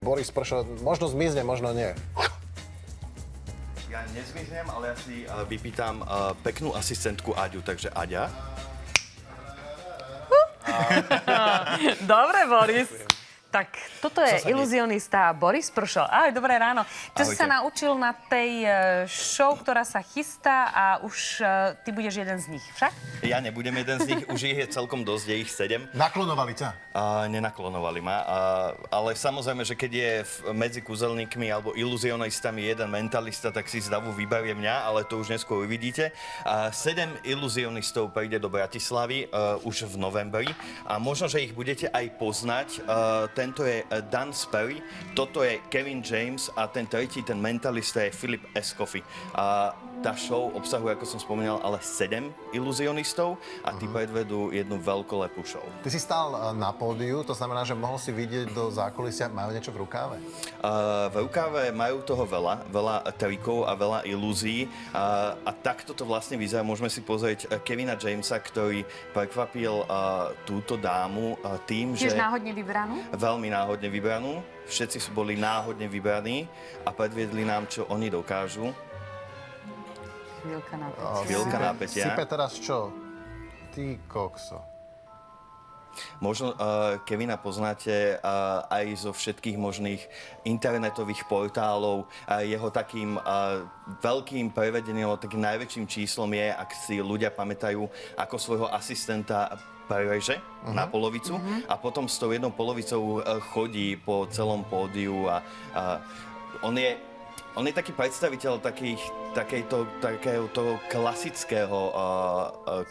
Boris Pršo možno zmizne, možno nie. Ja nezmiznem, ale ja si vypýtam peknú asistentku Aďu, takže Aďa. Dobre, Boris. Tak toto je iluzionista Boris Pršo. Ahoj, dobré ráno. Čo si sa naučil na tej show, ktorá sa chystá a už ty budeš jeden z nich, však? Ja nebudem jeden z nich, už ich je celkom dosť, je ich 7. Naklonovali ťa? Nenaklonovali ma, ale samozrejme, že keď je medzi kúzelníkmi alebo iluzionistami jeden mentalista, tak si zdavu vybavie mňa, ale to už neskôr uvidíte. 7 iluzionistov príde do Bratislavy už v novembri a možno, že ich budete aj poznať. Tento je Dan Sperry, toto je Kevin James a ten tretí, ten mentalista je Philip Escoffi. Tá show obsahuje, ako som spomínal, ale 7 iluzionistov a tí predvedú jednu veľkolepú show. Ty si stál na pódiu, to znamená, že mohol si vidieť do zákulisia. Majú niečo v rukáve? V rukáve majú toho veľa trikov a veľa ilúzií a takto to vlastne vyzerá. Môžeme si pozrieť Kevina Jamesa, ktorý prekvapil túto dámu tým, že... Tiež náhodne vybranú? Veľmi náhodne vybranú. Všetci boli náhodne vybraní a predviedli nám, čo oni dokážu. Chvíľka napätia. Sype teraz čo? Ty kokso. Možno Kevina poznáte aj zo všetkých možných internetových portálov. Jeho takým veľkým prevedením, takým najväčším číslom je, ak si ľudia pamätajú, ako svojho asistenta prereže na polovicu a potom s tou jednou polovicou chodí po celom pódiu a on je taký predstaviteľ takéhoto klasického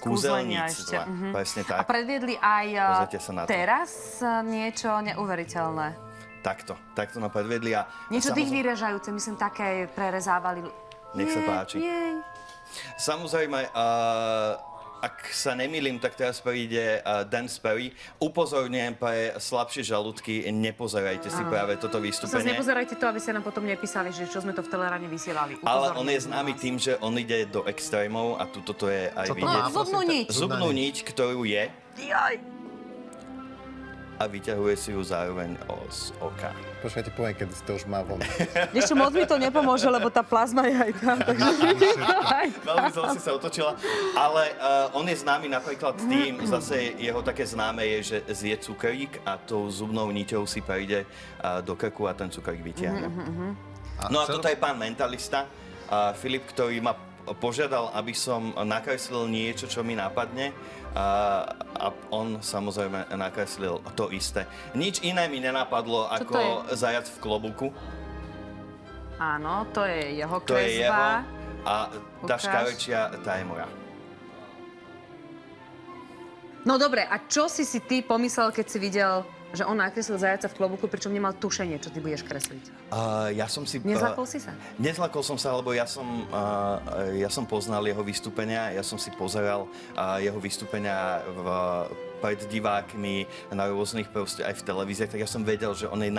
kúzelníctva. Presne tak. A predviedli aj sa na to. teraz niečo neuveriteľné. Takto nám predviedli a... Niečo tých vyrežajúce, myslím, také prerezávali. Nech sa páči. Jej. Samozrejme, ak sa nemýlim, tak teraz príde Dan Sperry. Upozorňujem pre slabšie žalúdky, nepozerajte si práve toto vystúpenie. Nepozerajte to, aby ste nám potom nepísali, že čo sme to v Telerane vysielali. Ale on je známy tým, že on ide do extrémov a toto je aj vidieť. Zubnú niť. Zubnú niť, ktorú je Jaj. a vyťahuje si ju zároveň z oka. Počkaj, ti poviem, keď si to už má von. Ešte moc mi to nepomôže, lebo tá plazma je aj tam. Takže Veľmi zle si sa otočila. Ale on je známy napríklad tým, zase jeho také známe je, že zje cukrík a tou zubnou niťou si prejde do krku a ten cukrík vytiahne. No a toto je pán mentalista, Filip, ktorý ma požiadal, aby som nakreslil niečo, čo mi napadne. A on samozrejme nakreslil to isté. Nič iné mi nenapadlo ako zajac v klobúku. áno, to je jeho kresba. To je jeho a tá škarečia, tá je moja. No dobre, a čo si ty pomyslel, keď si videl, že on nakreslil zajaca v klobúku, pričom nemal tušenie, čo ty budeš kresliť? Ja som si... Nezlakol si sa? Nezlakol som sa, lebo ja som poznal jeho vystúpenia, ja som si pozeral jeho vystúpenia pred divákmi na rôznych proste aj v televíziách, tak ja som vedel, že on je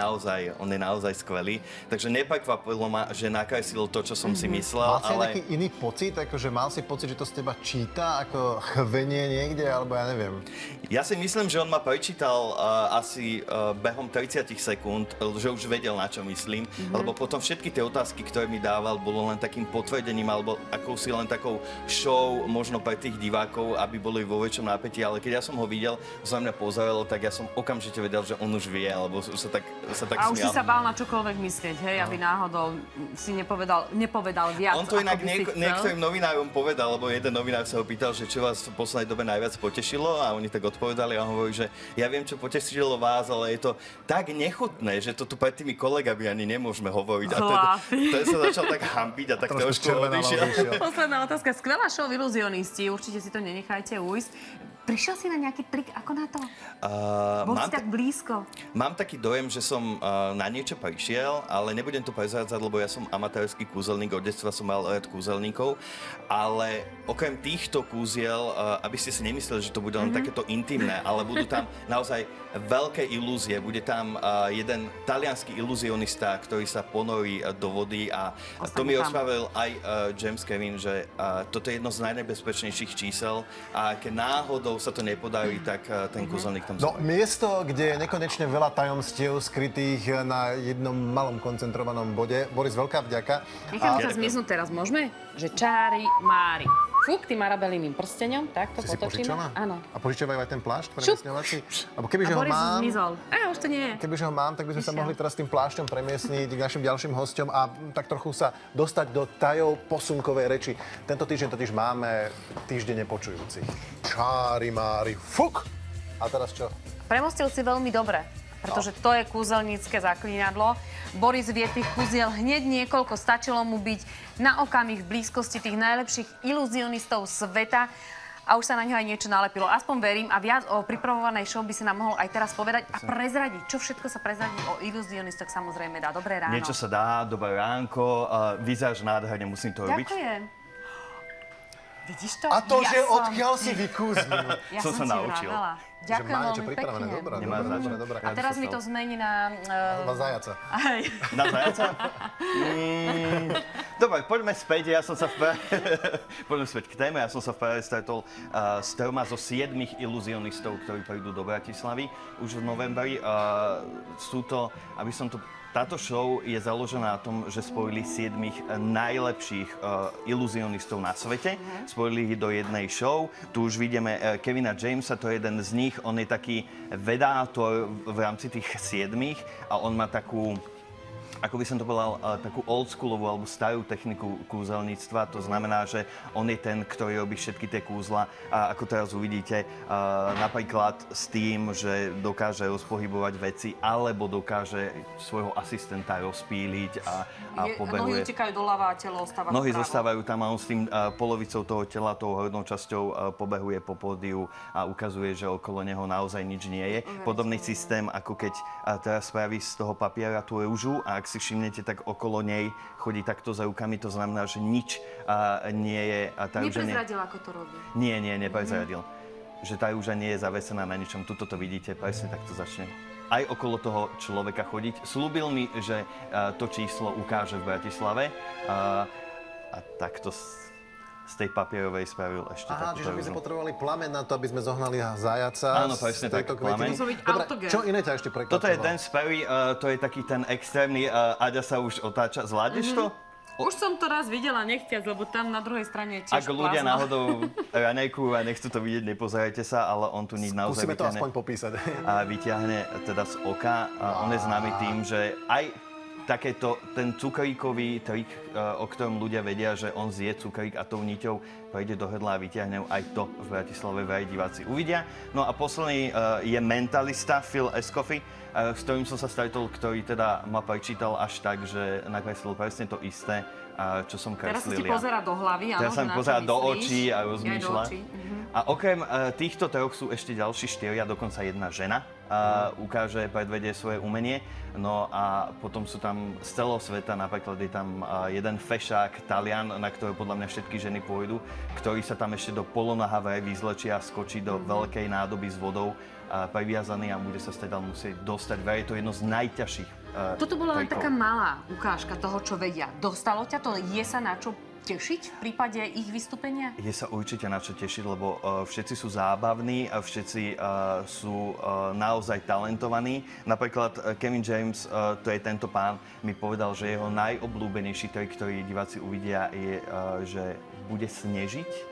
naozaj skvelý. Takže neprekvapilo ma, že nakreslil to, čo som si myslel, Mal si nejaký iný pocit? Akože mal si pocit, že to z teba číta? Ako chvenie niekde? Alebo ja neviem. Ja si myslím, že on ma prečítal asi behom 30 sekúnd, že už vedel, na čo myslím. Lebo potom všetky tie otázky, ktoré mi dával, bolo len takým potvrdením alebo akousi len takou show možno pre tých divákov, aby boli vo väčšom napätí. Ale keď ja som ho videl, sa mňa pozeral, tak ja som okamžite vedel, že on už vie, alebo sa tak smial. A už si sa bál na čokoľvek myslieť, hej, aby náhodou si nepovedal viac, on to inak ako by si chcel. niektorým novinárom povedal, lebo jeden novinár sa ho pýtal, že čo vás v poslednej dobe najviac potešilo a oni tak odpovedali a on hovorí, že ja viem, čo potešilo vás, ale je to tak nechutné, že to tu pred tými kolegami ani nemôžeme hovoriť. A ten sa začal tak hambiť a tak trošku odišiel. Posledná otázka. Skvelá show Iluzionisti, určite si to nenechajte ujsť. Prišiel si na nejaký trik, ako na to? Bol si tak blízko. Mám taký dojem, že som na niečo prišiel, ale nebudem to prezrádzať, lebo ja som amatérsky kúzelník, od detstva som mal rád kúzelníkov, ale okrem týchto kúziel, aby ste si nemysleli, že to bude len takéto intimné, ale budú tam naozaj veľké ilúzie. Bude tam jeden taliansky iluzionista, ktorý sa ponorí do vody a to mi ospravil aj James Kevin, že toto je jedno z najnebezpečnejších čísel a keď náhodou sa to nepodarí, tak ten kúzelník tam No, miesto, kde je nekonečne veľa tajomstiev skrytých ukrytých na jednom malom koncentrovanom bode. Boris, veľká vďaka. Nechám sa zmiznúť teraz, môžeme? Že čári, mári. Fúk tým arabeliným prsteňom, tak to Si potočíme. požičala? Áno. A požičiavajú aj ten plášť Šup. premiesňovací? Alebo kebyže A ho Boris mám, zmizol. Už to nie je. kebyže ho mám, tak by sme sa Išiel. mohli teraz tým plášťom premiesniť k našim ďalším hosťom a tak trochu sa dostať do tajov posunkovej reči. Tento týždeň totiž máme týždeň nepočujúcich. Čári mári, fuk! A teraz čo? Premostil si veľmi dobre, pretože to je kúzelnícke zaklínadlo. Boris vie tých kúziel hneď niekoľko, stačilo mu byť na okamih v blízkosti tých najlepších iluzionistov sveta a už sa na ňo aj niečo nalepilo. Aspoň verím a viac o pripravovanej show by si nám mohol aj teraz povedať a prezradiť. Čo všetko sa prezradí o iluzionistoch samozrejme dá. Dobré ráno. Niečo sa dá, dobré ránko, vyzeráš nádherne, musím to robiť. Ďakujem. Vidíš to? A to, Ja že som- odkiaľ si vykúzlil. Ja som sa ti naučil. vravela. Že Ďakujem má niečo veľmi pripravené. pekne. Dobrá, Nemá za čo. dobrá. A teraz mi to zmení na... Na zajaca. Aj. Na zajaca? Dobre, poďme späť. Poďme späť k téme. Ja som sa v práve stretol s 3 zo 7 iluzionistov, ktorí prídu do Bratislavy už v novembri. Sú to, aby som to... Táto show je založená na tom, že spojili 7 najlepších iluzionistov na svete. Spojili ich do jednej show. Tu už vidíme Kevina Jamesa, to je jeden z nich. On je taký vedátor v rámci tých 7 a on má takú, ako by som to povedal, takú oldschoolovú alebo starú techniku kúzelníctva. To znamená, že on je ten, ktorý robí všetky tie kúzla. A ako teraz uvidíte, napríklad s tým, že dokáže rozpohybovať veci, alebo dokáže svojho asistenta rozpíliť a Nohy pobehuje. utekajú doľava a telo ostáva Nohy vpravo. zostávajú tam a on s tým polovicou toho tela, tou hornou časťou pobehuje po pódiu a ukazuje, že okolo neho naozaj nič nie je. Podobný systém, ako keď teraz spraví z toho papiera tú rúžu a ak si všimnete, tak okolo nej chodí takto za rukami, to znamená, že nič nie je... Tá rúža Neprezradil, ako to robí. Nie, neprezradil. Že tá rúža nie je zavesená na ničom. Tuto to vidíte, presne takto začne aj okolo toho človeka chodiť. Slúbil mi, že to číslo ukáže v Bratislave a takto z tej papierovej spravil ešte Aha, takúto čiže by sme rúžu. potrebovali plamen na to, aby sme zohnali zajaca. Áno, presne z tejto tak, plamen. kvetiny. Musel byť Dobre, autogén. čo iné ťa ešte prekvapilo? Toto je Dance Perry, to je taký ten extrémny, Aďa sa už otáča. Zvládneš to? Už som to raz videla nechtiac, lebo tam na druhej strane je tiež Ak ľudia plazma. náhodou ranejkujú a nechcú to vidieť, nepozerajte sa, ale on tu nič naozaj Skúsime to vyťahne. aspoň popísať. A vyťahne teda z oka. A on je známy tým, že aj ten cukríkový trik, o ktorom ľudia vedia, že on zje cukrík a tou niťou prejde do hrdla a vyťahne aj to v Bratislave vraj diváci uvidia. No a posledný je mentalista Phil Escoffier, s ktorým som sa stretol, ktorý teda ma prečítal až tak, že nakreslil presne to isté, čo som Teraz sa kreslil ti ja. pozerá do hlavy, áno, Teraz sa že mi na čo pozerá do myslíš. očí a Ja aj do rozmýšľa. očí. A okrem týchto 3 sú ešte ďalší 4, dokonca jedna žena. Ukáže, predvedie svoje umenie. No a potom sú tam z celého sveta, napríklad je tam jeden fešák, Talian, na ktorého podľa mňa všetky ženy pôjdu, ktorý sa tam ešte do polonaha vraj vyzlečí a skočí do veľkej nádoby s vodou previazaný a bude sa teda musieť dostať. Vraj je to jedno z najťažších Toto bola len trikov. taká malá ukážka toho, čo vedia. Dostalo ťa to? Je sa na čo tešiť v prípade ich vystúpenia? Je sa určite na čo tešiť, lebo všetci sú zábavní a všetci sú naozaj talentovaní. Napríklad Kevin James, to je tento pán, mi povedal, že jeho najobľúbenejší trik, ktorý diváci uvidia, je, že bude snežiť.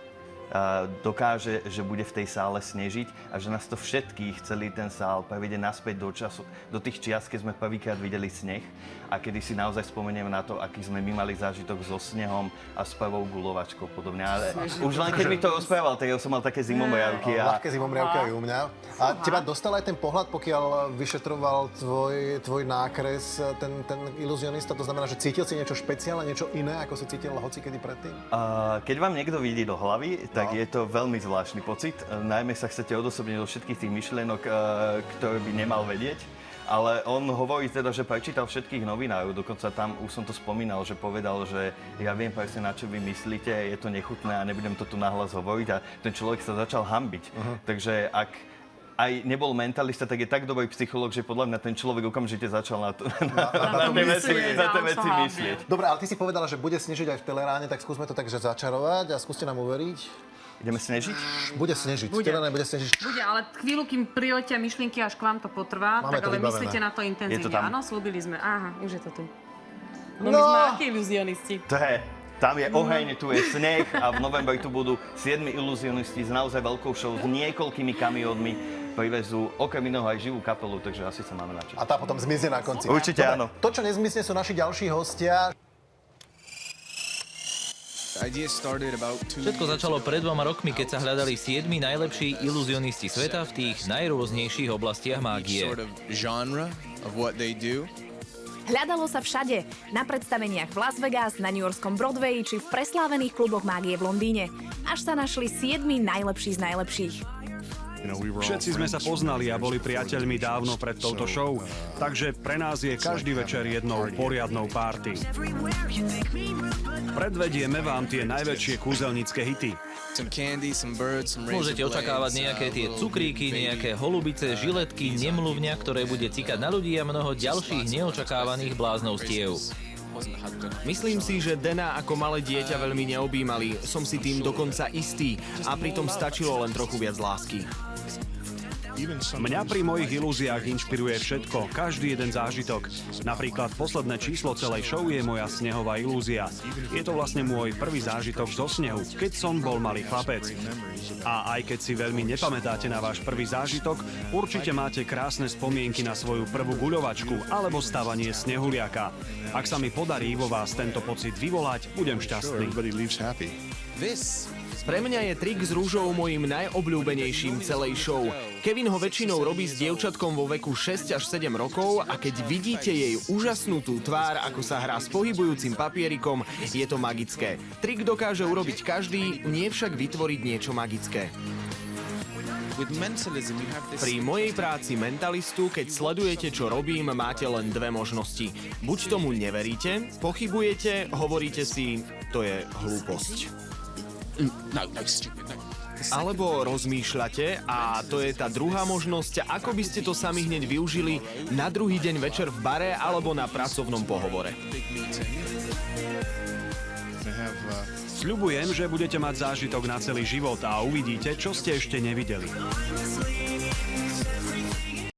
Dokáže, že bude v tej sále snežiť a že nás to všetkých, celý ten sál prevedie naspäť do času, do tých čias, keď sme prvýkrát videli sneh a kedy si naozaj spomenieme na to, aký sme my mali zážitok so snehom a s prvou guľovačkou podobne. Ale už len keď mi to rozprával, tak ja som mal také zimomriavky a Ľahké zimomriavky aj u mňa. A teba dostal aj ten pohľad, pokiaľ vyšetroval tvoj nákres, ten iluzionista? To znamená, že cítil si niečo špeciálne, niečo iné, ako si cítil hocikedy predtým? keď vám niekto vidí do hlavy, tak je to veľmi zvláštny pocit. Najmä sa chcete odosobniť do všetkých tých myšlienok, ktoré by nemal vedieť. Ale on hovorí teda, že prečítal všetkých novinárov, dokonca tam, už som to spomínal, že povedal, že ja viem presne, na čo vy myslíte, je to nechutné a nebudem to tu nahlas hovoriť a ten človek sa začal hanbiť. Takže ak aj nebol mentalista, tak je tak dobrý psychológ, že podľa mňa ten človek okamžite začal na tie veci myslieť. Dobre, ale ty si povedala, že bude snežiť aj v Teleráne, tak skúsme to tak, že začarovať a skúste nám uveriť. Ideme snežiť? Bude snežiť, Bude. teda nebude snežiť. Bude, ale chvíľu, kým priletia myšlienky, až k vám to potrvá, Máme tak to ale vybavené. myslíte na to Je intenzívne. to tam? Áno, slúbili sme. Aha, už je to tu. No, my No. sme akí iluzionisti. Tam je oheň, tu je sneh a v novembri tu budú 7 iluzionisti s naozaj veľkou show s niekoľkými kamiónmi. Privezú okrem iného aj živú kapelu, takže asi sa máme načať. A tá potom zmizne na konci. Určite Dobre, áno. To, čo nezmizne, sú naši ďalší hostia. Všetko začalo pred 2 rokmi, keď sa hľadali 7 najlepší iluzionisti sveta v tých najrôznejších oblastiach mágie. Hľadalo sa všade. Na predstaveniach v Las Vegas, na New Yorkskom Broadway či v preslávených kluboch mágie v Londýne. Až sa našli 7 najlepší z najlepších. Všetci sme sa poznali a boli priateľmi dávno pred touto show, takže pre nás je každý večer jednou poriadnou party. Predvedieme vám tie najväčšie kúzelnícke hity. Môžete očakávať nejaké tie cukríky, nejaké holubice, žiletky, nemluvňa, ktoré bude cikať na ľudí a mnoho ďalších neočakávaných bláznovstiev. Myslím si, že Dana ako malé dieťa veľmi neobjímali. Som si tým dokonca istý a pritom stačilo len trochu viac lásky. Mňa pri mojich ilúziách inšpiruje všetko, každý jeden zážitok. Napríklad posledné číslo celej show je moja snehová ilúzia. Je to vlastne môj prvý zážitok zo snehu, keď som bol malý chlapec. A aj keď si veľmi nepamätáte na váš prvý zážitok, určite máte krásne spomienky na svoju prvú guľovačku alebo stavanie snehuliaka. Ak sa mi podarí vo vás tento pocit vyvolať, budem šťastný. Pre mňa je trik s rúžou mojím najobľúbenejším celej show. Kevin ho väčšinou robí s dievčatkom vo veku 6 až 7 rokov a keď vidíte jej úžasnutú tvár, ako sa hrá s pohybujúcim papierikom, je to magické. Trik dokáže urobiť každý, nie však vytvoriť niečo magické. Pri mojej práci mentalistu, keď sledujete, čo robím, máte len dve možnosti. Buď tomu neveríte, pochybujete, hovoríte si, to je hlúposť. Alebo rozmýšľate a to je tá druhá možnosť, ako by ste to sami hneď využili na druhý deň večer v bare alebo na pracovnom pohovore. Sľubujem, že budete mať zážitok na celý život a uvidíte, čo ste ešte nevideli.